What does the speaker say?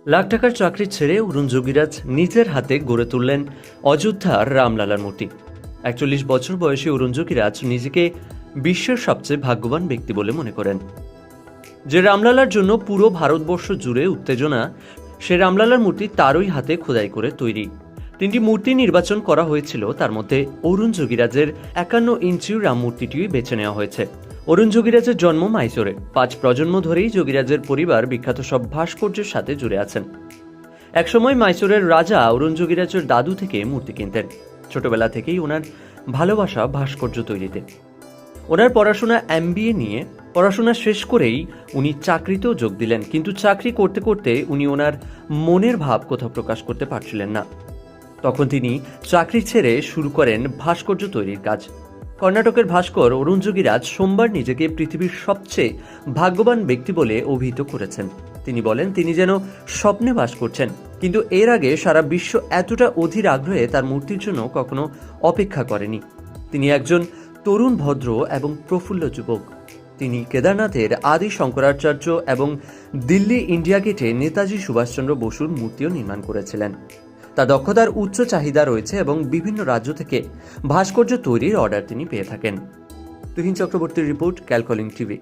লাখ টাকার চাকরি ছেড়ে অরুণ যোগীরাজ নিজের হাতে গড়ে তুললেন অযোধ্যার রামলালার মূর্তি। ৪১ বছর বয়সী অরুণ যোগীরাজ নিজেকে বিশ্বের সবচেয়ে ভাগ্যবান ব্যক্তি বলে মনে করেন। যে রামলালার জন্য পুরো ভারতবর্ষ জুড়ে উত্তেজনা, সে রামলালার মূর্তি তারই হাতে খোদাই করে তৈরি। 3টি মূর্তি নির্বাচন করা হয়েছিল, তার মধ্যে অরুণ যোগীরাজের 51 ইঞ্চির রাম মূর্তিটি বেছে নেওয়া হয়েছে। অরুণ যোগীরাজের জন্ম মাইসোরে। 5 প্রজন্ম ধরেই যোগীরাজের পরিবার বিখ্যাত সব ভাস্কর্যের সাথে জুড়ে আছেন। একসময় মাইসোরের রাজা অরুণ যোগীরাজের দাদু থেকে মূর্তি কিনতেন। ছোটবেলা থেকেই ওনার ভালোবাসা ভাস্কর্য তৈরিতে। ওনার পড়াশোনা MBA নিয়ে। পড়াশোনা শেষ করেই উনি চাকরিতেও যোগ দিলেন, কিন্তু চাকরি করতে করতে উনি ওনার মনের ভাব কোথাও প্রকাশ করতে পারছিলেন না। তখন তিনি চাকরি ছেড়ে শুরু করেন ভাস্কর্য তৈরির কাজ। কর্ণাটকের ভাস্কর অরুণ যোগীরাজ সোমবার নিজেকে পৃথিবীর সবচেয়ে ভাগ্যবান ব্যক্তি বলে অভিহিত করেছেন। তিনি বলেন, তিনি যেন স্বপ্নে বাস করছেন, কিন্তু এর আগে সারা বিশ্ব এতটা অধীর আগ্রহে তার মূর্তির জন্য কখনো অপেক্ষা করেনি। তিনি একজন তরুণ, ভদ্র এবং প্রফুল্ল যুবক। তিনি কেদারনাথের আদি শঙ্করাচার্য এবং দিল্লি ইন্ডিয়া গেটে নেতাজি সুভাষচন্দ্র বসুর মূর্তিও নির্মাণ করেছিলেন। তার দক্ষতার উচ্চ চাহিদা রয়েছে এবং বিভিন্ন রাজ্য থেকে ভাস্কর্য তৈরির অর্ডার তিনি পেয়ে থাকেন। তুহিন চক্রবর্তীর রিপোর্ট, ক্যালকলিং টিভি।